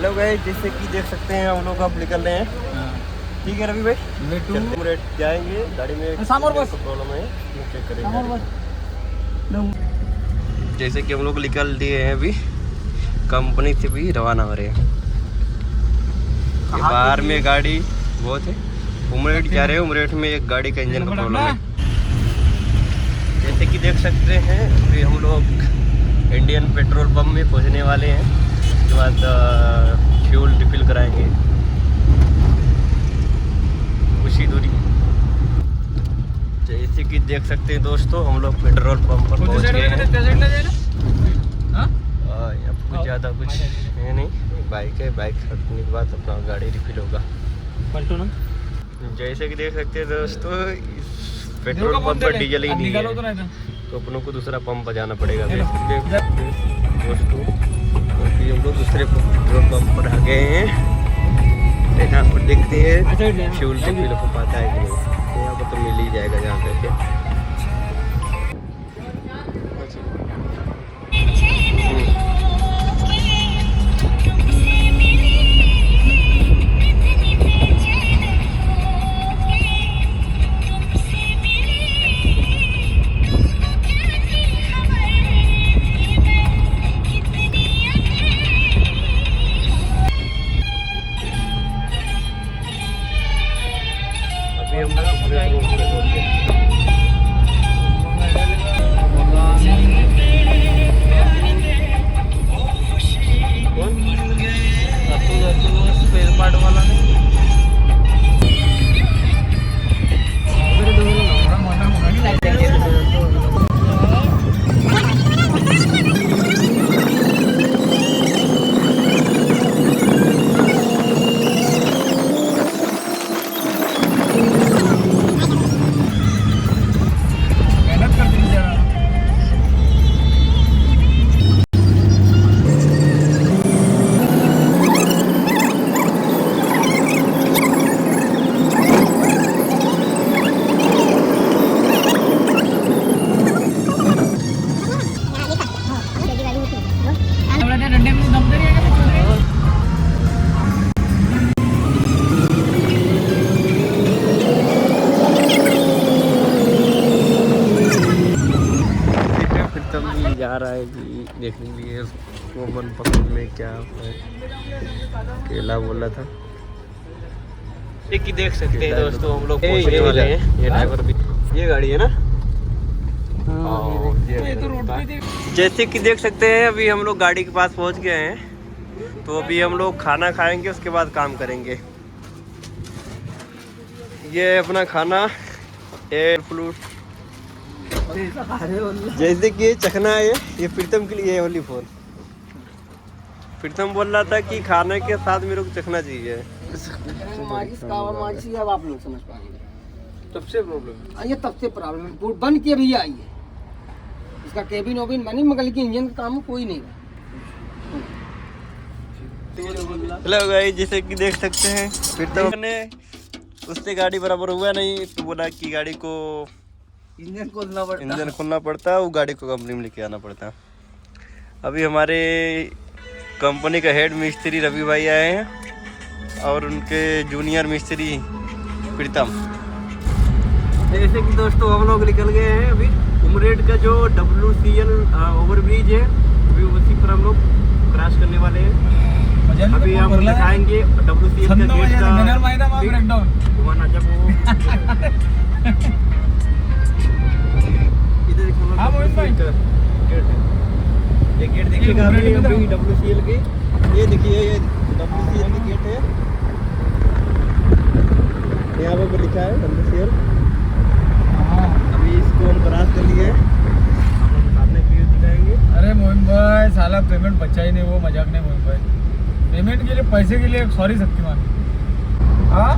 Hello guys, जैसे कि देख सकते हैं हम लोग अब निकल रहे हैं। ठीक है रवि भाई, चलते जाएंगे गाड़ी में। प्रॉब्लम है चेक करेंगे। जैसे कि हम लोग निकल दिए हैं, अभी कंपनी से भी रवाना हो रहे हैं। बाहर में गाड़ी बहुत है, उमरेठ जा रहे हैं। उमरेठ में एक गाड़ी का इंजन का प्रॉब्लम है। जैसे कि देख सकते हैं अभी हम लोग इंडियन पेट्रोल पंप में पहुंचने वाले हैं। उसके बाद फ्यूल रिफिल कराएंगे कुछ ही दूरी। जैसे कि देख सकते हैं दोस्तों, हम लोग पेट्रोल पंप पर पहुंच गए हैं। आपको ज़्यादा कुछ है नहीं, बाइक है, बाइक रखने के बाद अपना गाड़ी रिफिल होगा। जैसे कि देख सकते हैं दोस्तों, पेट्रोल पंप पर डीजल ही नहीं है, तो अपनों को दूसरा पंप बजाना पड़ेगा। दोस्तों अभी हम लोग दूसरे पेट्रोल पंप पर आ गए हैं। यहाँ पर देखते हैं फ्यूल से भी लोग पाता है कि नहीं। यहाँ पर तो मिल ही जाएगा जहाँ पे। जा रहा है कि देखने के लिए वो मन पसंद में क्या केला बोला था। एक ही देख सकते हैं दोस्तों, हम लोग पहुंचने वाले हैं। ये ड्राइवर भी, ये गाड़ी है ना। जैसे कि देख सकते हैं अभी हम लोग गाड़ी के पास पहुंच गए हैं। तो अभी हम लोग खाना खाएंगे, उसके बाद काम करेंगे। ये अपना खाना एयर फ्लूट। जैसे कि चखना है, ये प्रीतम के लिए ओनली फोन। प्रीतम बोल रहा था कि खाने के साथ मेरे को चखना चाहिए। अब आप लोग समझ पाएंगे तब से प्रॉब्लम, ये तब से प्रॉब्लम बन के भैया आई है। इसका केबिन ओबिन बनी, मगर की इंजन का काम कोई नहीं है। हेलो गाइस, जैसे कि देख सकते हैं प्रीतम ने उससे गाड़ी बराबर हुआ नहीं, तो बोला कि गाड़ी को इंजन खोलना पड़ता है। वो गाड़ी को कंपनी में लेके आना पड़ता है। अभी हमारे कंपनी का हेड मिस्त्री रवि भाई आए हैं और उनके जूनियर मिस्त्री प्रीतम। जैसे कि दोस्तों हम लोग निकल गए हैं। अभी उमरेठ का जो WCL ओवरब्रिज है, अभी उसी पर हम लोग क्रॉस करने वाले हैं। अभी हम दिखाएंगे WCL का गेट का घुमाना जब वो ये गेट देखिएगा अभी WCL की। ये देखिए, ये WCL की गेट है। यहाँ पर लिखा है WCL। अभी इसको हम क्रॉस कर लिए, सामने की दिखाएंगे। अरे मोहन भाई, साला पेमेंट बचा ही नहीं। वो मजाक नहीं मोहन भाई, पेमेंट के लिए, पैसे के लिए सॉरी शक्तिमान। हाँ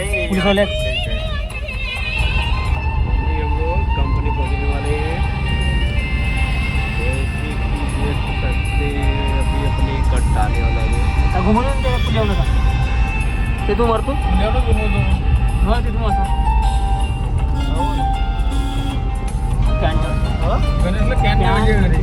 नहीं पुलिस वाले ये वो कंपनी पहुंचने वाले हैं जैसे कि देख सकते हैं, अभी अपनी कट आने वाला है घुमून पुढे येऊ नका तिथून वरतून पुण्यावरून बनवतो हा तिथून असं कॅन्टर गणेशला कॅन पाहिजे घरी